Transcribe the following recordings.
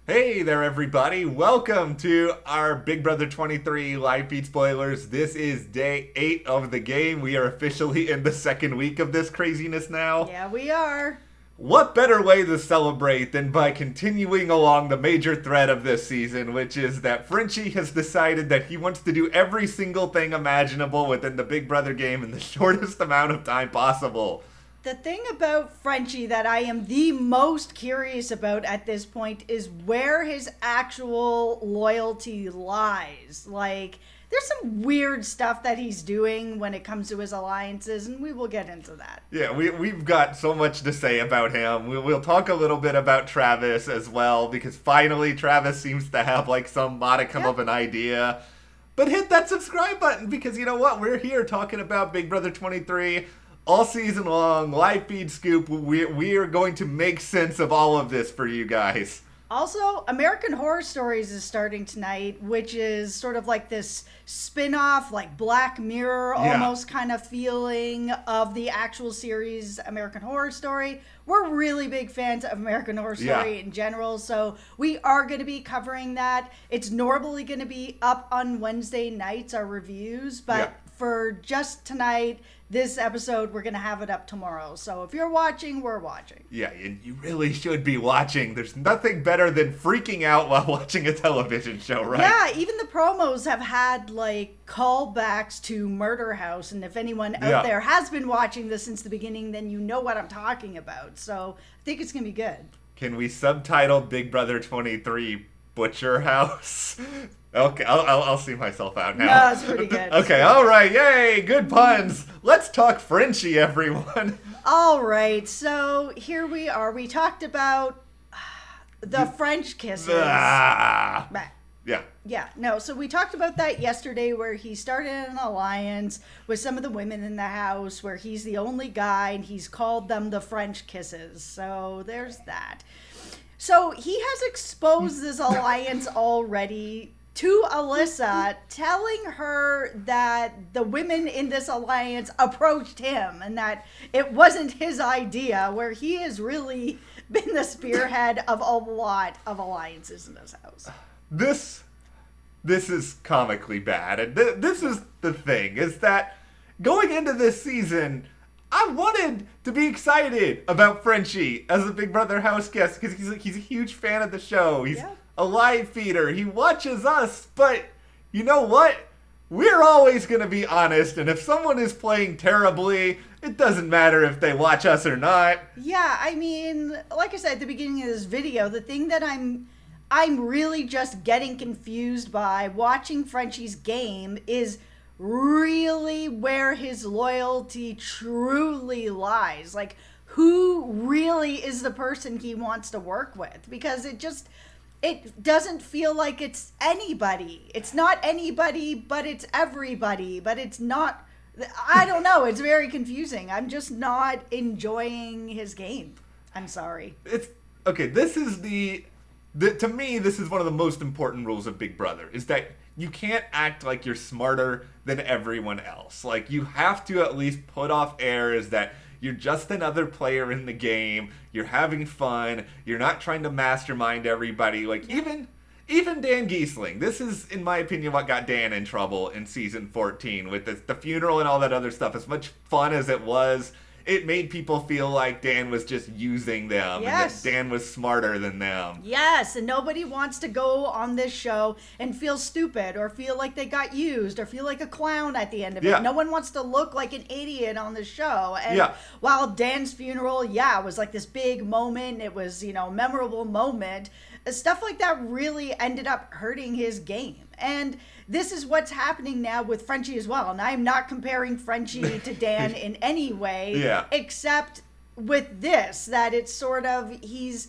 Hey there, everybody. Welcome to our Big Brother 23 live feed spoilers. This is day 8 of the game. We are officially in the second week of this craziness now. Yeah, we are. What better way to celebrate than by continuing along the major thread of this season, which is that Frenchie has decided that he wants to do every single thing imaginable within the Big Brother game in the shortest amount of time possible. The thing about Frenchie that I am the most curious about at this point is where his actual loyalty lies. Like, there's some weird stuff that he's doing when it comes to his alliances, and we will get into that. Yeah, we've got so much to say about him. We'll talk a little bit about Travis as well, because finally Travis seems to have like some modicum of an idea. But hit that subscribe button, because you know what? We're here talking about Big Brother 23 all season long, live feed scoop. We are going to make sense of all of this for you guys. Also, American Horror Stories is starting tonight, which is sort of like this spin-off, like Black Mirror almost kind of feeling of the actual series American Horror Story. We're really big fans of American Horror Story in general, so we are going to be covering that. It's normally going to be up on Wednesday nights, our reviews, but for just tonight, this episode, we're going to have it up tomorrow. So if you're watching, we're watching. Yeah, and you really should be watching. There's nothing better than freaking out while watching a television show, right? Yeah, even the promos have had, like, callbacks to Murder House. And if anyone out there has been watching this since the beginning, then you know what I'm talking about. So I think it's going to be good. Can we subtitle Big Brother 23 Butcher House? Okay, I'll see myself out now. No, that's pretty good. Okay, all right, yay, good puns. Let's talk Frenchie, everyone. All right, so here we are. We talked about the French kisses. Yeah. Yeah, no, so we talked about that yesterday where he started an alliance with some of the women in the house where he's the only guy and he's called them the French kisses. So there's that. So he has exposed this alliance already to Alyssa, telling her that the women in this alliance approached him and that it wasn't his idea, where he has really been the spearhead of a lot of alliances in this house. This is comically bad, and this is the thing, is that going into this season, I wanted to be excited about Frenchie as a Big Brother house guest, because he's a huge fan of the show. He's a live feeder. He watches us, but you know what? We're always going to be honest, and if someone is playing terribly, it doesn't matter if they watch us or not. Yeah, I mean, like I said at the beginning of this video, the thing that I'm really just getting confused by watching Frenchie's game is really where his loyalty truly lies. Like, who really is the person he wants to work with? Because it doesn't feel like it's anybody. It's not anybody, but it's everybody. But it's not, I don't know. It's very confusing. I'm just not enjoying his game. I'm sorry. Okay, this is to me, this is one of the most important rules of Big Brother, is that you can't act like you're smarter than everyone else. Like, you have to at least put off airs that you're just another player in the game. You're having fun. You're not trying to mastermind everybody. Like, even Dan Giesling. This is, in my opinion, what got Dan in trouble in season 14 with the funeral and all that other stuff. As much fun as it was, it made people feel like Dan was just using them. Yes. And that Dan was smarter than them. Yes, and nobody wants to go on this show and feel stupid or feel like they got used or feel like a clown at the end of it. No one wants to look like an idiot on the show. And while Dan's funeral, was like this big moment, it was, memorable moment, stuff like that really ended up hurting his game. And this is what's happening now with Frenchie as well. And I'm not comparing Frenchie to Dan in any way, except with this, that it's sort of, he's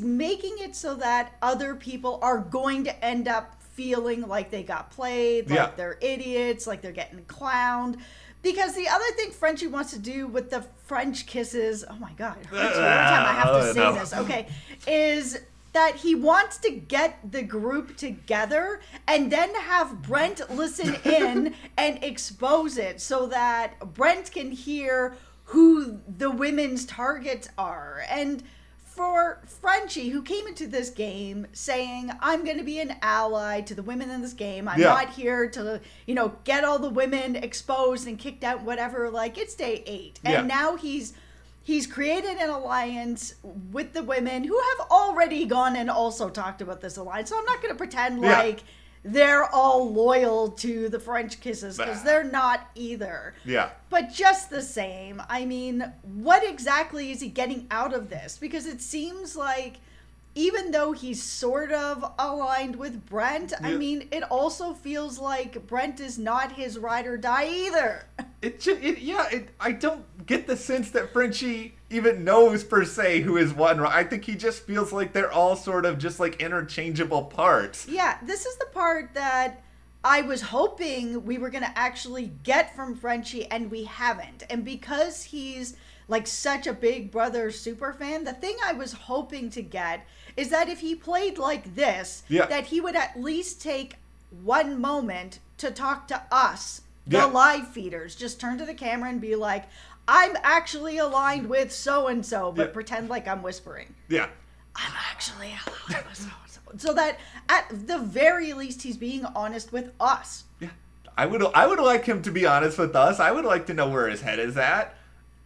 making it so that other people are going to end up feeling like they got played, like they're idiots, like they're getting clowned. Because the other thing Frenchie wants to do with the French kisses, oh my God, it hurts me every time I have to say this, okay, is that he wants to get the group together and then have Brent listen in and expose it so that Brent can hear who the women's targets are. And for Frenchie, who came into this game saying, I'm going to be an ally to the women in this game. I'm not here to, get all the women exposed and kicked out, whatever. Like, it's day 8. And now he's created an alliance with the women who have already gone and also talked about this alliance. So I'm not going to pretend like they're all loyal to the French kisses, because they're not either. Yeah. But just the same, I mean, what exactly is he getting out of this? Because it seems like even though he's sort of aligned with Brent, I mean, it also feels like Brent is not his ride or die either. I don't get the sense that Frenchie even knows per se who is one. I think he just feels like they're all sort of just like interchangeable parts. Yeah, this is the part that I was hoping we were going to actually get from Frenchie, and we haven't. And because he's like such a Big Brother super fan, the thing I was hoping to get is that if he played like this, that he would at least take one moment to talk to us, the live feeders. Just turn to the camera and be like, I'm actually aligned with so-and-so, but pretend like I'm whispering. Yeah. I'm actually aligned with so-and-so. So that at the very least he's being honest with us. Yeah. I would like him to be honest with us. I would like to know where his head is at.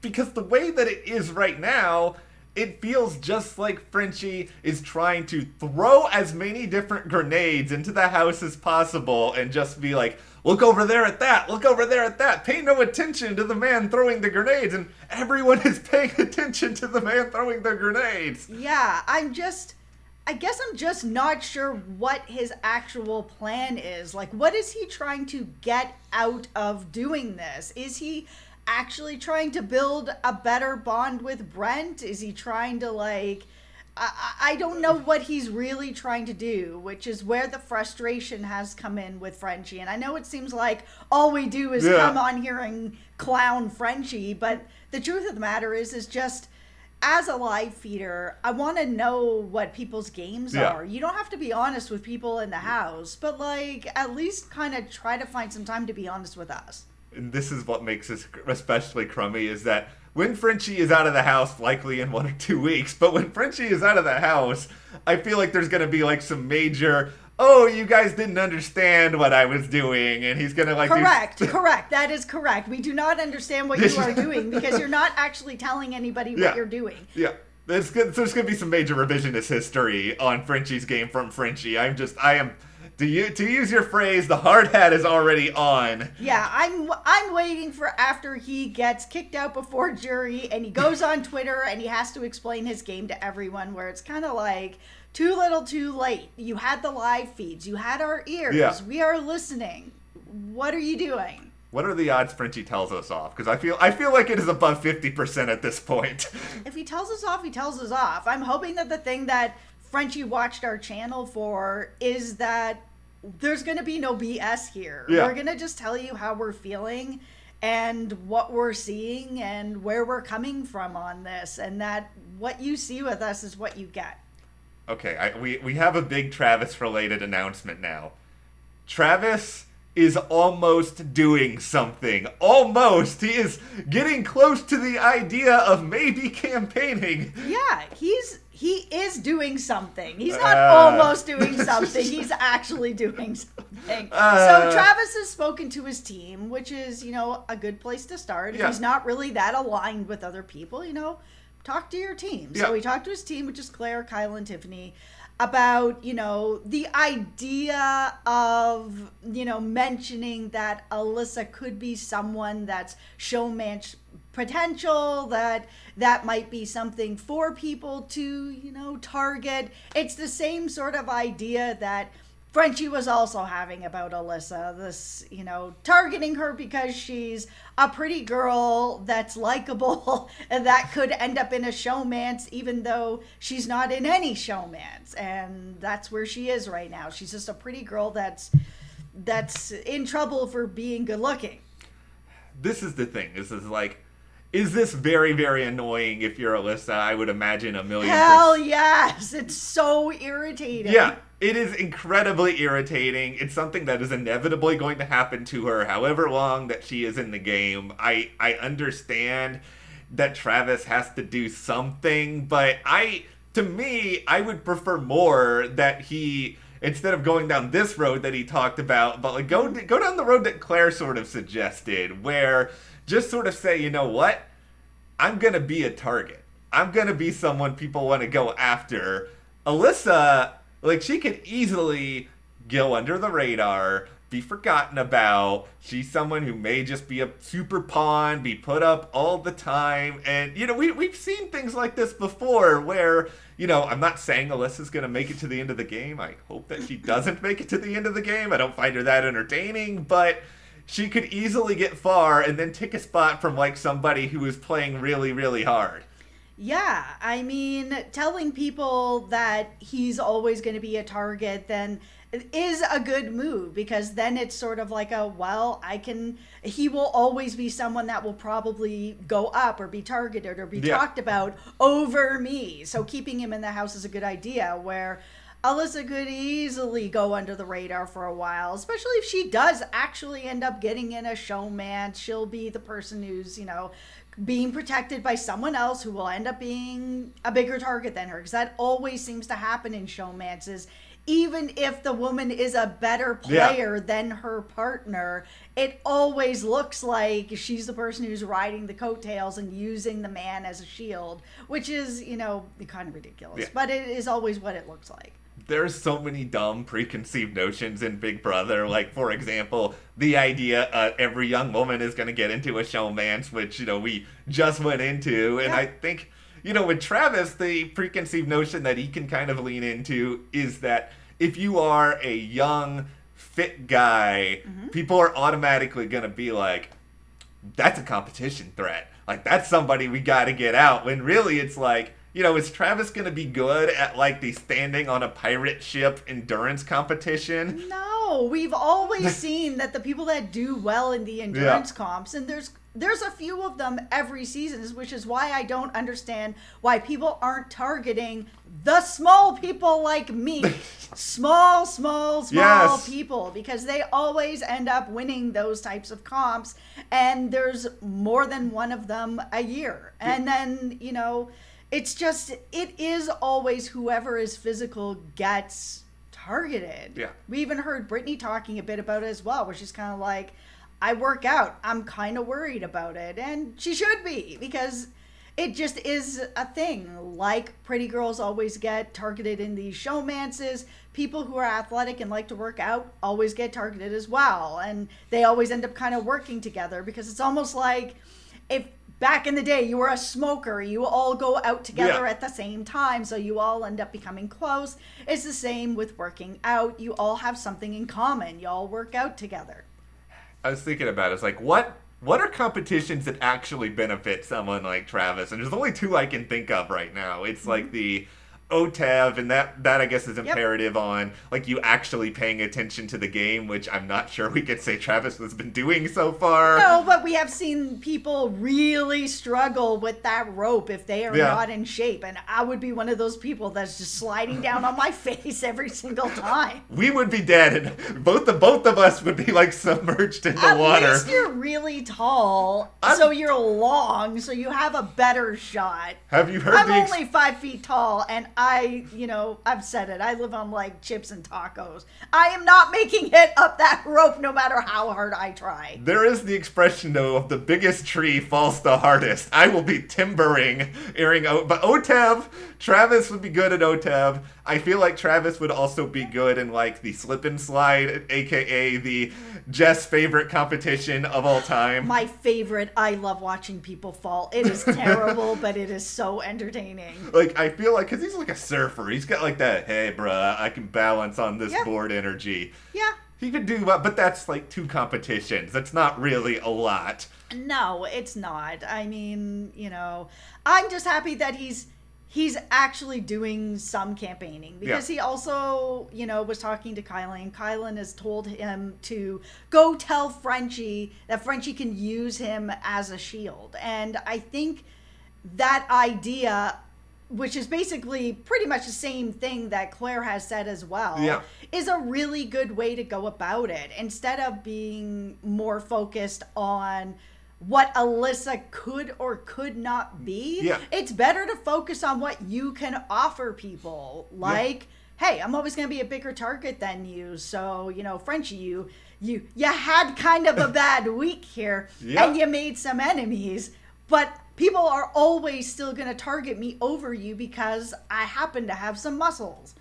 Because the way that it is right now, it feels just like Frenchie is trying to throw as many different grenades into the house as possible and just be like, look over there at that, look over there at that, pay no attention to the man throwing the grenades, and everyone is paying attention to the man throwing the grenades. Yeah, I guess I'm just not sure what his actual plan is. Like, what is he trying to get out of doing this? Is he actually trying to build a better bond with Brent? Is he trying to I don't know what he's really trying to do, which is where the frustration has come in with Frenchie. And I know it seems like all we do is come on here and clown Frenchie, but the truth of the matter is just, as a live feeder, I want to know what people's games are. You don't have to be honest with people in the house, but at least kind of try to find some time to be honest with us. And this is what makes this especially crummy, is that when Frenchie is out of the house, likely in 1 or 2 weeks, but when Frenchie is out of the house, I feel like there's going to be some major, you guys didn't understand what I was doing, and he's going to Correct. That is correct. We do not understand what you are doing because you're not actually telling anybody what you're doing. Yeah. There's going to be some major revisionist history on Frenchie's game from Frenchie. To use your phrase, the hard hat is already on. Yeah, I'm waiting for after he gets kicked out before jury and he goes on Twitter and he has to explain his game to everyone, where it's kind of like, too little too late. You had the live feeds. You had our ears. Yeah. We are listening. What are you doing? What are the odds Frenchie tells us off? Because I feel like it is above 50% at this point. If he tells us off, he tells us off. I'm hoping that the thing that Frenchie watched our channel for is that there's going to be no BS here. Yeah. We're going to just tell you how we're feeling and what we're seeing and where we're coming from on this, and that what you see with us is what you get. Okay, we have a big Travis-related announcement now. Travis is almost doing something. Almost! He is getting close to the idea of maybe campaigning. Yeah, he is doing something. He's not almost doing something. He's actually doing something. So Travis has spoken to his team, which is, a good place to start. If he's not really that aligned with other people, talk to your team. So he talked to his team, which is Claire, Kyle, and Tiffany, about, the idea of, mentioning that Alyssa could be someone that's showman potential, that might be something for people to, target. It's the same sort of idea that Frenchie was also having about Alyssa, this, targeting her because she's a pretty girl that's likable and that could end up in a showmance, even though she's not in any showmance. And that's where she is right now. She's just a pretty girl that's in trouble for being good looking. This is the thing. Is this very, very annoying if you're Alyssa? I would imagine a million. Hell yes. It's so irritating. Yeah. It is incredibly irritating. It's something that is inevitably going to happen to her however long that she is in the game. I understand that Travis has to do something, but to me, I would prefer more that he, instead of going down this road that he talked about, but like go down the road that Claire sort of suggested, where just sort of say, you know what? I'm going to be a target. I'm going to be someone people want to go after. Alyssa, like, she could easily go under the radar, be forgotten about. She's someone who may just be a super pawn, be put up all the time. And, you know, we've seen things like this before where, you know, I'm not saying Alyssa's going to make it to the end of the game. I hope that she doesn't make it to the end of the game. I don't find her that entertaining, but she could easily get far and then take a spot from, like, somebody who is playing really, really hard. Yeah, I mean, telling people that he's always going to be a target then is a good move, because then it's sort of like he will always be someone that will probably go up or be targeted or be talked about over me. So keeping him in the house is a good idea, where Alyssa could easily go under the radar for a while, especially if she does actually end up getting in a showman. She'll be the person who's, you know, being protected by someone else who will end up being a bigger target than her, because that always seems to happen in showmances. Even if the woman is a better player than her partner, it always looks like she's the person who's riding the coattails and using the man as a shield, which is, you know, kind of ridiculous. But it is always what it looks like. There's so many dumb preconceived notions in Big Brother. Like, for example, the idea every young woman is going to get into a showmance, which, you know, we just went into. And I think, you know, with Travis, the preconceived notion that he can kind of lean into is that if you are a young, fit guy, people are automatically going to be like, that's a competition threat. Like, that's somebody we got to get out. When really it's like, you know, is Travis going to be good at, like, the standing on a pirate ship endurance competition? No, we've always seen that the people that do well in the endurance comps, and there's a few of them every season, which is why I don't understand why people aren't targeting the small people like me. small people, because they always end up winning those types of comps, and there's more than one of them a year. And then, you know, it is always whoever is physical gets targeted. Yeah. We even heard Brittany talking a bit about it as well, where she's kind of like, I work out. I'm kind of worried about it. And she should be, because it just is a thing. Like, pretty girls always get targeted in these showmances. People who are athletic and like to work out always get targeted as well. And they always end up kind of working together, because it's almost like if back in the day you were a smoker, you all go out together at the same time, so you all end up becoming close. It's the same with working out. You all have something in common. You all work out together. I was thinking about it. It's like, what are competitions that actually benefit someone like Travis? And there's only two I can think of right now. It's like the OTEV, and that I guess is imperative on, like, you actually paying attention to the game, which I'm not sure we could say Travis has been doing so far. No, but we have seen people really struggle with that rope if they are not in shape, and I would be one of those people that's just sliding down on my face every single time. We would be dead, and both of us would be, like, submerged in the water. At least you're really tall, so you're long, so you have a better shot. Have you heard I'm only 5 feet tall, and I've said it. I live on, like, chips and tacos. I am not making it up that rope no matter how hard I try. There is the expression, though, of the biggest tree falls the hardest. I will be timbering, but OTEV, Travis would be good at OTEV. I feel like Travis would also be good in, like, the slip and slide, aka the Jess favorite competition of all time. My favorite. I love watching people fall. It is terrible, but it is so entertaining. Like, I feel like, because he's like a surfer. He's got, like, that, hey, bruh, I can balance on this board energy. Yeah. He could do, but that's, like, 2 competitions. That's not really a lot. No, it's not. I mean, you know, I'm just happy that he's actually doing some campaigning, because he also, you know, was talking to Kylan. Kylan has told him to go tell Frenchie that Frenchie can use him as a shield. And I think that idea, which is basically pretty much the same thing that Claire has said as well, is a really good way to go about it. Instead of being more focused on what Alyssa could or could not be. Yeah. It's better to focus on what you can offer people. Like, hey, I'm always going to be a bigger target than you. So, Frenchie, you had kind of a bad week here and you made some enemies, but people are always still going to target me over you because I happen to have some muscles.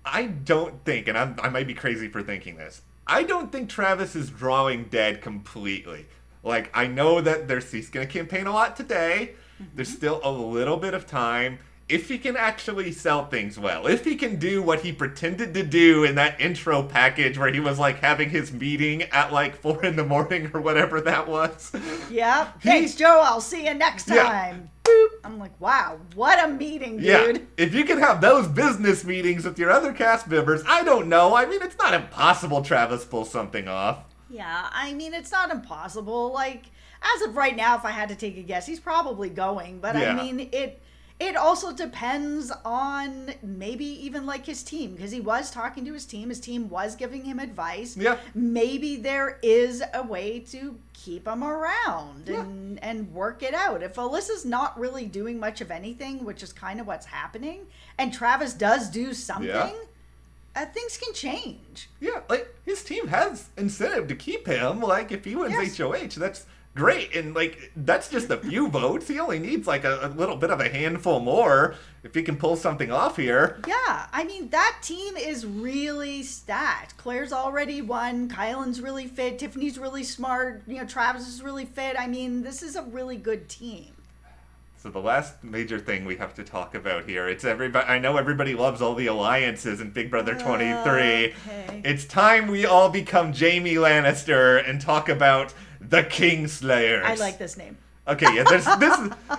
I don't think, and I might be crazy for thinking this, I don't think Travis is drawing dead completely. Like, I know that he's going to campaign a lot today. There's still a little bit of time. If he can actually sell things well, if he can do what he pretended to do in that intro package where he was like having his meeting at like 4 a.m. or whatever that was. Yeah. Thanks, Joe. I'll see you next time. Boop. I'm like, wow, what a meeting, dude. Yeah. If you can have those business meetings with your other cast members, I don't know. I mean, it's not impossible Travis pulls something off. Yeah, I mean, it's not impossible. Like, as of right now, if I had to take a guess, he's probably going. But I mean, it also depends on maybe even like his team, because he was talking to his team. His team was giving him advice. Yeah. Maybe there is a way to keep him around and work it out. If Alyssa's not really doing much of anything, which is kind of what's happening, and Travis does do something, things can change. Yeah, like, his team has incentive to keep him. Like, if he wins HOH, that's great. And, like, that's just a few votes. He only needs, like, a little bit of a handful more if he can pull something off here. Yeah, I mean, that team is really stacked. Claire's already won. Kylan's really fit. Tiffany's really smart. Travis is really fit. I mean, this is a really good team. So the last major thing we have to talk about here, it's everybody. I know everybody loves all the alliances in Big Brother 23. Okay. It's time we all become Jaime Lannister and talk about the Kingslayers. I like this name. Okay, yeah.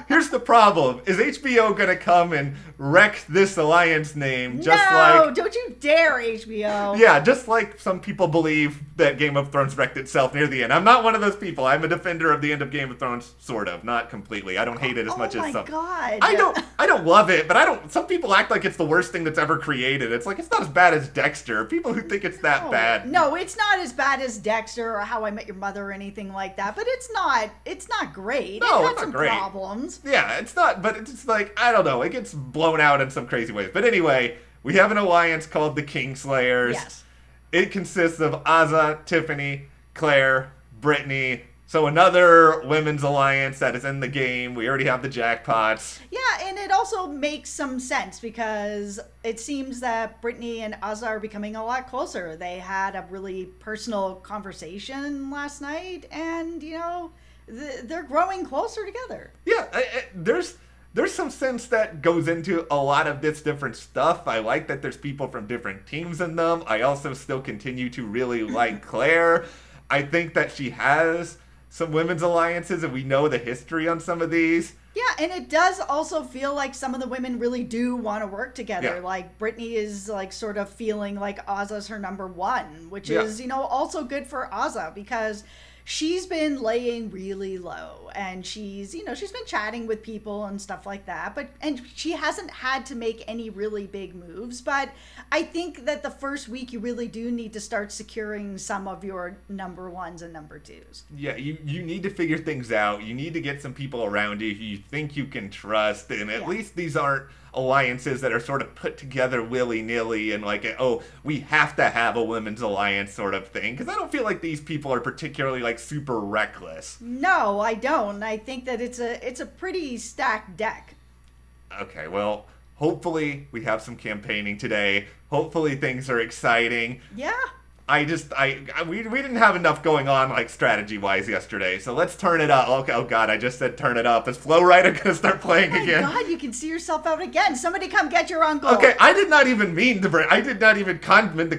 Here's the problem: is HBO gonna come and wreck this alliance name? No, don't you dare, HBO. Yeah, just like some people believe that Game of Thrones wrecked itself near the end. I'm not one of those people. I'm a defender of the end of Game of Thrones, sort of, not completely. I don't hate it as much as some. Oh my God! I don't love it, but I don't. Some people act like it's the worst thing that's ever created. It's like, it's not as bad as Dexter. People who think it's that bad. No, it's not as bad as Dexter or How I Met Your Mother or anything like that. But it's not great. No, it it's had some not great. problems. Yeah, it's not, but it's just like, I don't know, it gets blown out in some crazy ways. But anyway, we have an alliance called the Kingslayers. Yes. It consists of Azah, Tiffany, Claire, Brittany. So another women's alliance that is in the game. We already have the jackpots. Yeah, and it also makes some sense because it seems that Brittany and Azah are becoming a lot closer. They had a really personal conversation last night, and, they're growing closer together. Yeah, there's some sense that goes into a lot of this different stuff. I like that there's people from different teams in them. I also still continue to really like Claire. I think that she has some women's alliances, and we know the history on some of these. Yeah, and it does also feel like some of the women really do want to work together. Yeah. Like, Brittany is, like, sort of feeling like Azah's her number one, which is, also good for Azah because she's been laying really low, and she's been chatting with people and stuff like that, and she hasn't had to make any really big moves. But I think that the first week you really do need to start securing some of your number ones and number twos. Yeah, you need to figure things out. You need to get some people around you who you think you can trust, and at least these aren't alliances that are sort of put together willy-nilly and like, we have to have a women's alliance sort of thing, because I don't feel like these people are particularly like super reckless. No, I don't. I think that it's a pretty stacked deck. Okay, well, hopefully we have some campaigning today. Hopefully things are exciting. Yeah. We didn't have enough going on, like, strategy-wise yesterday, so let's turn it up. Okay, oh God, I just said turn it up. Is Flowrider gonna start playing again? Oh my God, you can see yourself out again. Somebody come get your uncle. Okay, I did not even mean to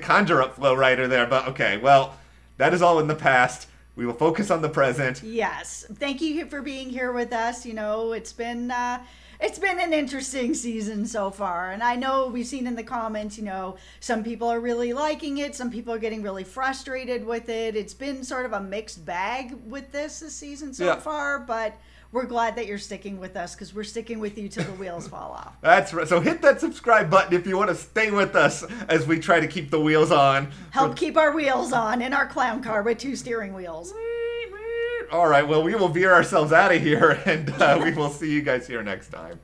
conjure up Flowrider there, but okay, well, that is all in the past. We will focus on the present. Yes. Thank you for being here with us. It's been an interesting season so far, and I know we've seen in the comments, some people are really liking it, some people are getting really frustrated with it. It's been sort of a mixed bag with this season so far, but we're glad that you're sticking with us, because we're sticking with you till the wheels fall off. That's right. So hit that subscribe button if you want to stay with us as we try to keep the wheels on. Help keep our wheels on in our clown car with 2 steering wheels. All right, well, we will veer ourselves out of here, and we will see you guys here next time.